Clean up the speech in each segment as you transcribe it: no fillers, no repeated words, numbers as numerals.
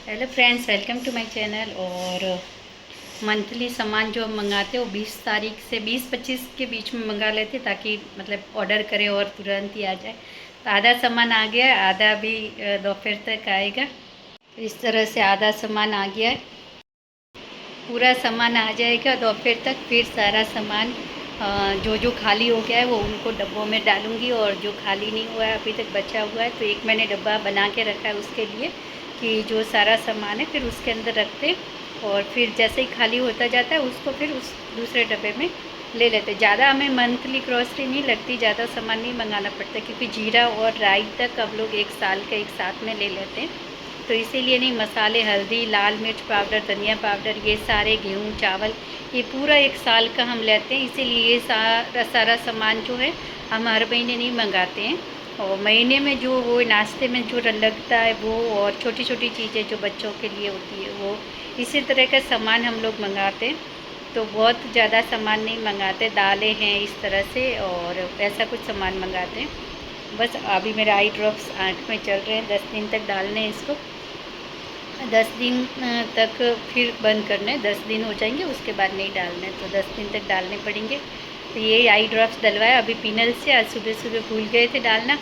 Hello friends, welcome to my channel. और monthly सामान जो हम मंगाते हैं वो 20 तारीख से 20-25 के बीच में मंगा लेते हैं, ताकि मतलब ऑर्डर करें और तुरंत ही आ जाए। तो आधा सामान आ गया है, आधा भी दोपहर तक आएगा। तो इस तरह से आधा सामान आ गया है, पूरा सामान आ जाएगा दोपहर तक। फिर सारा सामान जो जो खाली हो गया है वो उनको डब्बों में डालूंगी, और जो खाली नहीं हुआ है अभी तक बचा हुआ है तो एक मैंने डब्बा बना के रखा है उसके लिए, कि जो सारा सामान है फिर उसके अंदर रखते, और फिर जैसे ही खाली होता जाता है उसको फिर उस दूसरे डब्बे में ले लेते। ज़्यादा हमें मंथली ग्रॉसरी नहीं लगती, ज़्यादा सामान नहीं मंगाना पड़ता, क्योंकि जीरा और राई तक अब लोग एक साल का एक साथ में ले लेते हैं। तो इसीलिए नहीं, मसाले, हल्दी, लाल मिर्च पाउडर, धनिया पाउडर, ये सारे, गेहूँ, चावल, ये पूरा एक साल का हम लेते हैं। इसीलिए ये सारा सामान जो है हम हर महीने नहीं मंगाते हैं। और महीने में जो वो नाश्ते में जो लगता है वो, और छोटी छोटी चीज़ें जो बच्चों के लिए होती है वो, इसी तरह का सामान हम लोग मंगाते हैं। तो बहुत ज़्यादा सामान नहीं मंगाते, दालें हैं इस तरह से, और ऐसा कुछ सामान मंगाते हैं। बस अभी मेरे आई ड्रॉप्स आँख में चल रहे हैं, 10 दिन तक डालने हैं इसको। 10 दिन तक फिर बंद करना है, 10 दिन हो जाएंगे उसके बाद नहीं डालना है, तो 10 दिन तक डालने पड़ेंगे। तो ये आई ड्रॉप्स डलवाया अभी पिनल से, आज सुबह सुबह भूल गए थे डालना,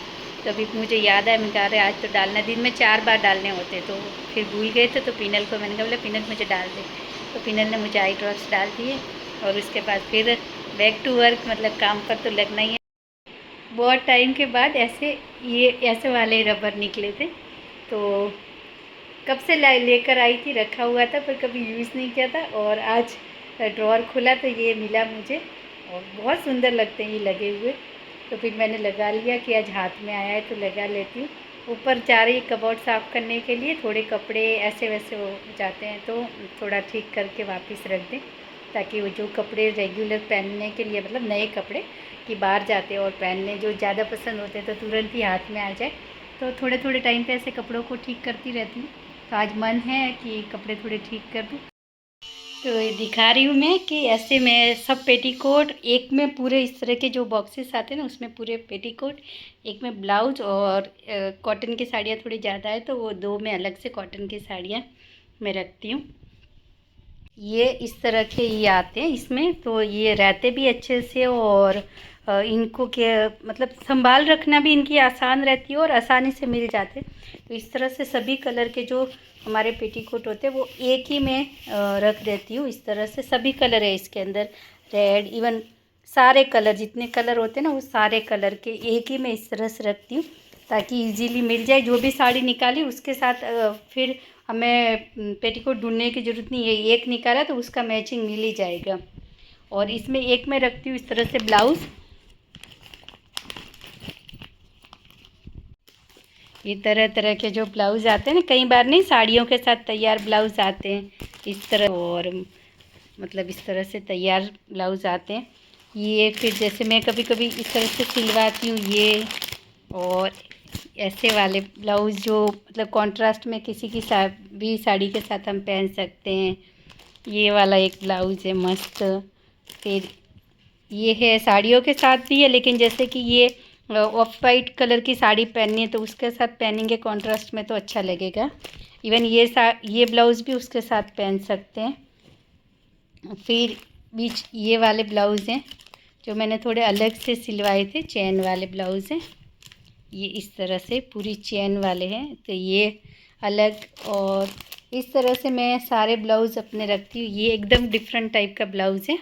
तो अभी मुझे याद है, मैं कह रहे आज तो डालना। दिन में 4 बार डालने होते, तो फिर भूल गए थे, तो पिनल को मैंने कहा बोला पिनल मुझे डाल दे, तो पिनल ने मुझे आई ड्रॉप्स डाल दिए। और उसके बाद फिर बैक टू वर्क, मतलब काम पर तो लगना ही है। बहुत टाइम के बाद ये ऐसे वाले रबर निकले थे, तो कब से लेकर आई थी, रखा हुआ था पर कभी यूज़ नहीं किया था, और आज ड्रॉअर खुला तो ये मिला मुझे, और बहुत सुंदर लगते हैं ये लगे हुए। तो फिर मैंने लगा लिया कि आज हाथ में आया है तो लगा लेती हूँ। ऊपर जा रही कबर्ड साफ़ करने के लिए, थोड़े कपड़े ऐसे वैसे हो जाते हैं तो थोड़ा ठीक करके वापस रख दें, ताकि वो जो कपड़े रेगुलर पहनने के लिए, मतलब नए कपड़े कि बाहर जाते हैं और पहनने जो ज़्यादा पसंद होते हैं तो तुरंत ही हाथ में आ जाए, तो थोड़े थोड़े टाइम पे ऐसे कपड़ों को ठीक करती रहती हूँ। तो आज मन है कि कपड़े थोड़े ठीक कर दूँ। तो ये दिखा रही हूँ मैं कि ऐसे मैं सब पेटीकोट, एक में पूरे इस तरह के जो बॉक्सेस आते हैं ना उसमें पूरे पेटीकोट, एक में ब्लाउज, और कॉटन की साड़ियाँ थोड़ी ज़्यादा है तो वो 2 में अलग से कॉटन की साड़ियाँ मैं रखती हूँ। ये इस तरह के ये आते हैं इसमें, तो ये रहते भी अच्छे से, और इनको क्या मतलब संभाल रखना भी इनकी आसान रहती है और आसानी से मिल जाते हैं। तो इस तरह से सभी कलर के जो हमारे पेटीकोट होते हैं वो एक ही में रख देती हूँ। इस तरह से सभी कलर है इसके अंदर, रेड, इवन सारे कलर जितने कलर होते हैं ना वो सारे कलर के एक ही में इस तरह से रखती हूँ, ताकि इजीली मिल जाए। जो भी साड़ी निकाली उसके साथ फिर हमें पेटीकोट ढूंढने की ज़रूरत नहीं है, एक निकाला तो उसका मैचिंग मिल ही जाएगा। और इसमें एक में रखती हूँ इस तरह से ब्लाउज़, ये तरह तरह के जो ब्लाउज़ आते हैं ना, कई बार नहीं साड़ियों के साथ तैयार ब्लाउज़ आते हैं इस तरह, और मतलब इस तरह से तैयार ब्लाउज़ आते हैं। ये फिर जैसे मैं कभी कभी इस तरह से सिलवाती हूँ ये, और ऐसे वाले ब्लाउज़ जो मतलब कॉन्ट्रास्ट में किसी की भी साड़ी के साथ हम पहन सकते हैं। ये वाला एक ब्लाउज़ है मस्त। फिर ये है साड़ियों के साथ भी है, लेकिन जैसे कि ये ऑफ वाइट कलर की साड़ी पहननी है तो उसके साथ पहनेंगे कॉन्ट्रास्ट में तो अच्छा लगेगा। इवन ये ब्लाउज़ भी उसके साथ पहन सकते हैं। फिर बीच ये वाले ब्लाउज़ हैं जो मैंने थोड़े अलग से सिलवाए थे, चैन वाले ब्लाउज़ हैं। ये इस तरह से पूरी चैन वाले हैं, तो ये अलग। और इस तरह से मैं सारे ब्लाउज़ अपने रखती हूँ। ये एकदम डिफरेंट टाइप का ब्लाउज़ है।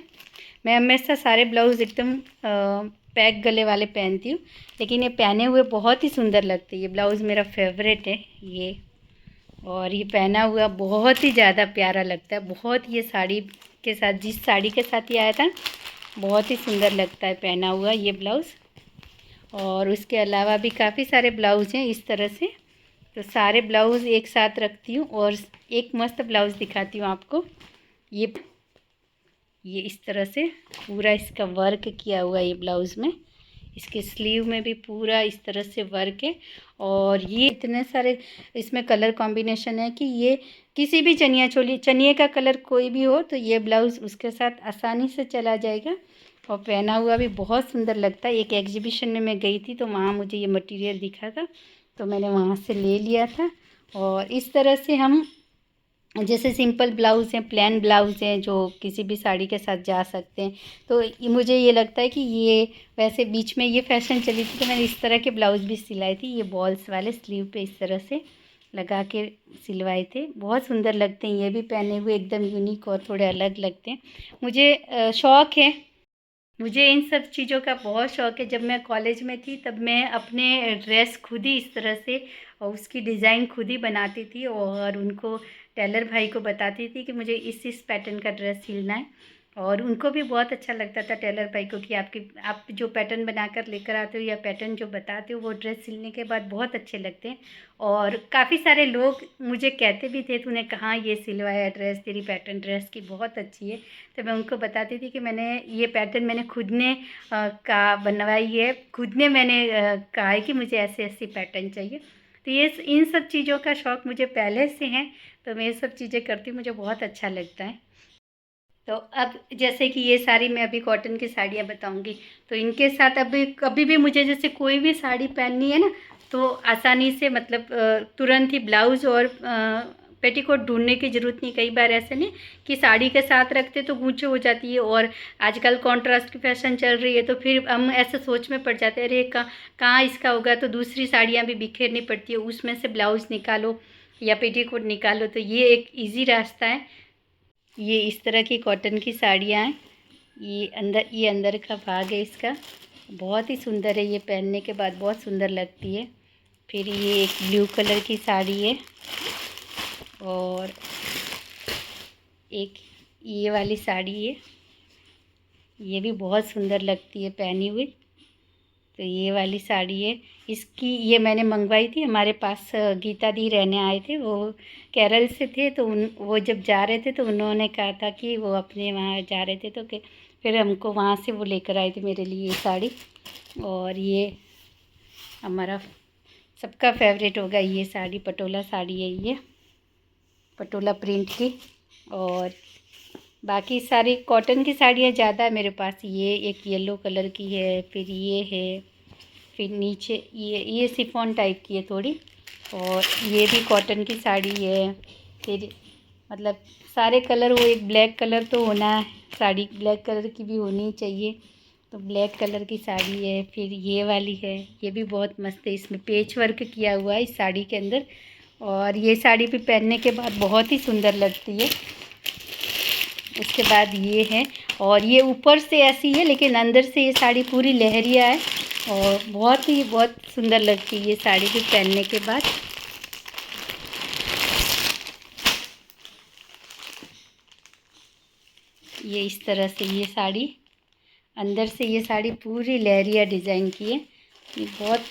मैं हमेशा सारे ब्लाउज़ एकदम पैक गले वाले पहनती हूँ, लेकिन ये पहने हुए बहुत ही सुंदर लगते हैं। ये ब्लाउज़ मेरा फेवरेट है ये, और ये पहना हुआ बहुत ही ज़्यादा प्यारा लगता है। बहुत ये साड़ी के साथ, जिस साड़ी के साथ ये आया था, बहुत ही सुंदर लगता है पहना हुआ ये ब्लाउज़। और उसके अलावा भी काफ़ी सारे ब्लाउज़ हैं इस तरह से, तो सारे ब्लाउज़ एक साथ रखती हूँ। और एक मस्त ब्लाउज़ दिखाती हूँ आपको। ये इस तरह से पूरा इसका वर्क किया हुआ ये ब्लाउज़ में, इसके स्लीव में भी पूरा इस तरह से वर्क है। और ये इतने सारे इसमें कलर कॉम्बिनेशन है कि ये किसी भी चनिए का कलर कोई भी हो तो ये ब्लाउज़ उसके साथ आसानी से चला जाएगा, और पहना हुआ भी बहुत सुंदर लगता है। एक एग्जीबिशन में मैं गई थी तो वहाँ मुझे ये मटेरियल दिखा था, तो मैंने वहाँ से ले लिया था। और इस तरह से हम जैसे सिंपल ब्लाउज़ हैं, प्लेन ब्लाउज़ हैं जो किसी भी साड़ी के साथ जा सकते हैं। तो मुझे ये लगता है कि ये वैसे बीच में ये फ़ैशन चली थी तो मैंने इस तरह के ब्लाउज़ भी सिलाई थी। ये बॉल्स वाले स्लीव पे इस तरह से लगा के सिलवाए थे। बहुत सुंदर लगते हैं ये भी पहने हुए, एकदम यूनिक और थोड़े अलग लगते हैं। मुझे शौक़ है, मुझे इन सब चीज़ों का बहुत शौक़ है। जब मैं कॉलेज में थी तब मैं अपने ड्रेस खुद ही इस तरह से और उसकी डिज़ाइन खुद ही बनाती थी और उनको टेलर भाई को बताती थी कि मुझे इस पैटर्न का ड्रेस सिलना है। और उनको भी बहुत अच्छा लगता था टेलर भाई को कि आप जो पैटर्न बनाकर लेकर आते हो या पैटर्न जो बताते हो वो ड्रेस सिलने के बाद बहुत अच्छे लगते हैं। और काफ़ी सारे लोग मुझे कहते भी थे तूने कहाँ ये सिलवाया ड्रेस, तेरी पैटर्न ड्रेस की बहुत अच्छी है। तो मैं उनको बताती थी कि मैंने ये पैटर्न मैंने खुद ने का बनवाई है, खुद ने मैंने कहा है कि मुझे ऐसे ऐसी पैटर्न चाहिए। तो ये इन सब चीज़ों का शौक़ मुझे पहले से है, तो मैं ये सब चीज़ें करती हूँ, मुझे बहुत अच्छा लगता है। तो अब जैसे कि ये सारी मैं अभी कॉटन की साड़ियाँ बताऊँगी, तो इनके साथ अभी कभी भी मुझे जैसे कोई भी साड़ी पहननी है ना, तो आसानी से मतलब तुरंत ही ब्लाउज़ और पेटीकोट ढूँढने की ज़रूरत नहीं। कई बार ऐसे नहीं कि साड़ी के साथ रखते तो गूंचे हो जाती है और आजकल कॉन्ट्रास्ट की फैशन चल रही है, तो फिर हम ऐसे सोच में पड़ जाते हैं, अरे कहाँ इसका होगा, तो दूसरी साड़ियाँ भी बिखेरनी पड़ती है, उसमें से ब्लाउज़ निकालो या पेटीकोट निकालो। तो ये एक ईज़ी रास्ता है। ये इस तरह की कॉटन की साड़ियाँ हैं। ये अंदर का भाग है इसका, बहुत ही सुंदर है, ये पहनने के बाद बहुत सुंदर लगती है। फिर ये एक ब्लू कलर की साड़ी है और एक ये वाली साड़ी है, ये भी बहुत सुंदर लगती है पहनी हुई। तो ये वाली साड़ी है, ये मैंने मंगवाई थी। हमारे पास गीता दी रहने आए थे, वो केरल से थे, तो वो जब जा रहे थे तो उन्होंने कहा था कि वो अपने वहाँ जा रहे थे, तो फिर हमको वहाँ से वो लेकर आए थे मेरे लिए ये साड़ी। और ये हमारा सबका फेवरेट होगा ये साड़ी, पटोला साड़ी है ये, पटोला प्रिंट की। और बाकी सारी कॉटन की साड़ियाँ ज़्यादा है मेरे पास। ये एक येलो कलर की है, फिर ये है, फिर नीचे ये शिफॉन टाइप की है थोड़ी, और ये भी कॉटन की साड़ी है। फिर मतलब सारे कलर, वो एक ब्लैक कलर तो होना है, साड़ी ब्लैक कलर की भी होनी चाहिए, तो ब्लैक कलर की साड़ी है। फिर ये वाली है, ये भी बहुत मस्त है, इसमें पेच वर्क किया हुआ है इस साड़ी के अंदर, और ये साड़ी भी पहनने के बाद बहुत ही सुंदर लगती है। उसके बाद ये है, और ये ऊपर से ऐसी है लेकिन अंदर से ये साड़ी पूरी लहरिया है और बहुत सुंदर लगती है ये साड़ी भी पहनने के बाद। ये इस तरह से ये साड़ी, अंदर से ये साड़ी पूरी लहरिया डिज़ाइन की है।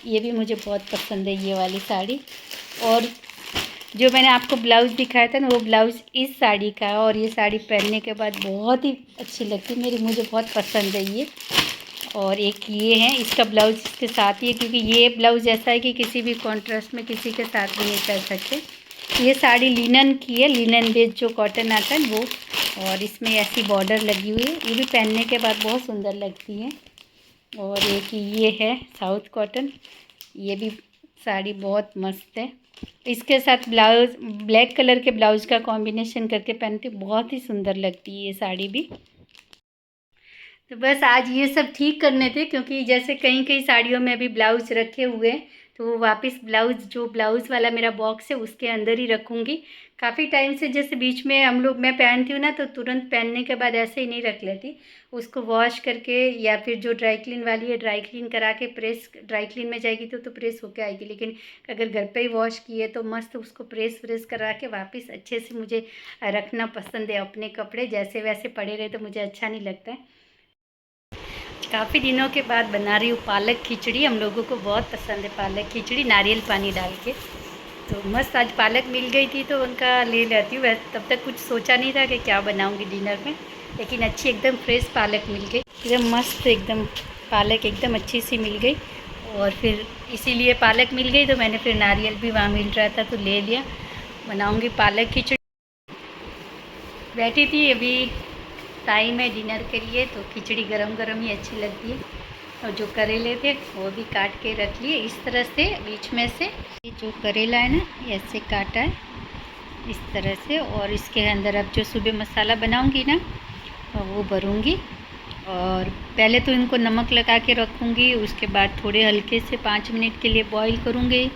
ये भी मुझे बहुत पसंद है ये वाली साड़ी। और जो मैंने आपको ब्लाउज़ दिखाया था ना, वो ब्लाउज़ इस साड़ी का है, और ये साड़ी पहनने के बाद बहुत ही अच्छी लगती है मुझे बहुत पसंद है ये। और एक ये है, इसका ब्लाउज़ इसके साथ ही है, क्योंकि ये ब्लाउज़ ऐसा है कि किसी भी कॉन्ट्रास्ट में किसी के साथ भी नहीं कर सकते। ये साड़ी लिनन की है, लिनन बेस्ड जो कॉटन आता है वो, और इसमें ऐसी बॉर्डर लगी हुई है, ये भी पहनने के बाद बहुत सुंदर लगती है। और एक ये है साउथ कॉटन, ये भी साड़ी बहुत मस्त है। इसके साथ ब्लाउज़ ब्लैक कलर के ब्लाउज़ का कॉम्बिनेशन करके पहनती बहुत ही सुंदर लगती है ये साड़ी भी। तो बस आज ये सब ठीक करने थे, क्योंकि जैसे कई साड़ियों में अभी ब्लाउज़ रखे हुए हैं, तो वो वापस ब्लाउज़ वाला मेरा बॉक्स है उसके अंदर ही रखूँगी। काफ़ी टाइम से जैसे बीच में मैं पहनती हूँ ना, तो तुरंत पहनने के बाद ऐसे ही नहीं रख लेती, उसको वॉश करके या फिर जो ड्राई क्लीन वाली है ड्राई क्लीन करा के प्रेस, ड्राई क्लीन में जाएगी तो प्रेस होके आएगी, लेकिन अगर घर पे ही वॉश की है तो मस्त उसको प्रेस करा के वापस अच्छे से मुझे रखना पसंद है। अपने कपड़े जैसे वैसे पड़े रहे तो मुझे अच्छा नहीं लगता है। काफ़ी दिनों के बाद बना रही हूँ पालक खिचड़ी, हम लोगों को बहुत पसंद है पालक खिचड़ी नारियल पानी डाल के। तो मस्त आज पालक मिल गई थी तो उनका ले लेती हूँ। वैसे तब तक कुछ सोचा नहीं था कि क्या बनाऊँगी डिनर में, लेकिन अच्छी एकदम फ्रेश पालक मिल गई, एकदम मस्त, एकदम पालक एकदम अच्छी सी मिल गई। और फिर इसीलिए पालक मिल गई तो मैंने फिर नारियल भी वहाँ मिल रहा था तो ले लिया। बनाऊँगी पालक खिचड़ी। बैठी थी, अभी टाइम है डिनर के लिए, तो खिचड़ी गरम गरम ही अच्छी लगती है। और जो करेले थे वो भी काट के रख लिए इस तरह से बीच में से। ये जो करेला है ना, ऐसे काटा है, इस तरह से। और इसके अंदर अब जो सुबह मसाला बनाऊंगी ना वो भरूंगी। और पहले तो इनको नमक लगा के रखूँगी, उसके बाद थोड़े हल्के से 5 मिनट के लिए बॉईल करूँगी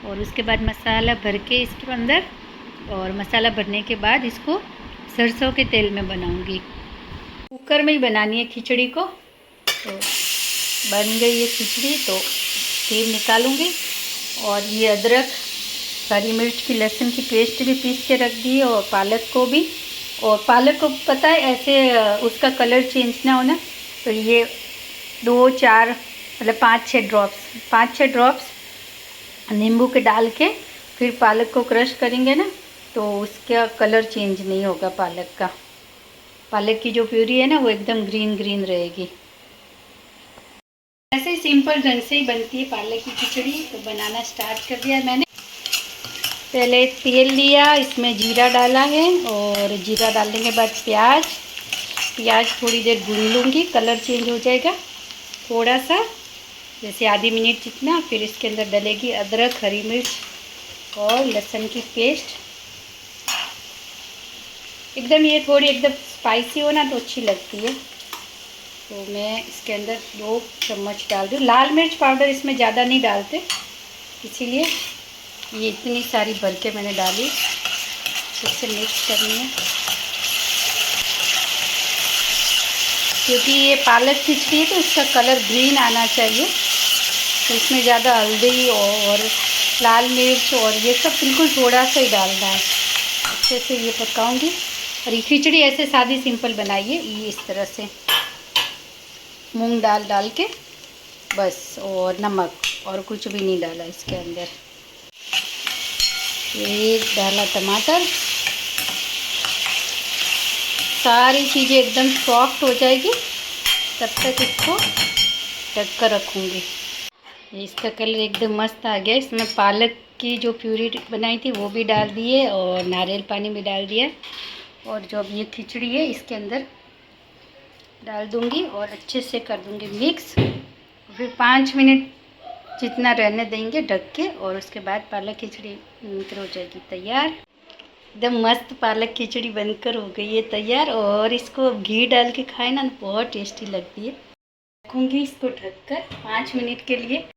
और उसके बाद मसाला भर के इसके अंदर, और मसाला भरने के बाद इसको सरसों के तेल में बनाऊँगी। कुकर में ही बनानी है खिचड़ी को। तो बन गई ये खिचड़ी तो तेल निकालूँगी। और ये अदरक, हरी मिर्च की, लहसुन की पेस्ट भी पीस के रख दी है, और पालक को भी। और पालक को पता है ऐसे उसका कलर चेंज ना होना, तो ये 2-4 मतलब 5-6 ड्रॉप्स नींबू के डाल के फिर पालक को क्रश करेंगे ना, तो उसका कलर चेंज नहीं होगा पालक का। पालक की जो प्यूरी है ना वो एकदम ग्रीन ग्रीन रहेगी। ऐसे ही सिंपल ढंग से ही बनती है पालक की खिचड़ी। तो बनाना स्टार्ट कर दिया मैंने। पहले तेल लिया, इसमें जीरा डाला है, और जीरा डालने के बाद प्याज थोड़ी देर भून लूँगी, कलर चेंज हो जाएगा थोड़ा सा, जैसे आधी मिनट जितना। फिर इसके अंदर डलेगी अदरक, हरी मिर्च और लहसुन की पेस्ट। एकदम ये थोड़ी एकदम स्पाइसी हो ना तो अच्छी लगती है। तो मैं इसके अंदर 2 चम्मच डाल दूँ। लाल मिर्च पाउडर इसमें ज़्यादा नहीं डालते, इसीलिए ये इतनी सारी भर के मैंने डाली। इससे मिक्स करनी है, क्योंकि ये पालक खिचड़ी है तो इसका कलर ग्रीन आना चाहिए। तो इसमें ज़्यादा हल्दी और लाल मिर्च और ये सब बिल्कुल थोड़ा सा ही डालना है। अच्छे से ये पकाऊंगी। और ये खिचड़ी ऐसे सादी सिंपल बनाइए, ये इस तरह से मूंग दाल डाल के बस, और नमक, और कुछ भी नहीं डाला इसके अंदर। ये डाला टमाटर। सारी चीज़ें एकदम सॉफ्ट हो जाएगी तब तक इसको ढक कर रखूँगी। इसका कलर एकदम मस्त आ गया। इसमें पालक की जो प्यूरी बनाई थी वो भी डाल दिए, और नारियल पानी भी डाल दिया। और जो अब ये खिचड़ी है इसके अंदर डाल दूँगी और अच्छे से कर दूँगी मिक्स। फिर 5 मिनट जितना रहने देंगे ढक के, और उसके बाद पालक खिचड़ी हो जाएगी तैयार। एकदम मस्त पालक खिचड़ी बनकर हो गई है तैयार। और इसको अब घी डाल के खाए ना बहुत टेस्टी लगती है। रखूँगी इसको ढककर 5 मिनट के लिए।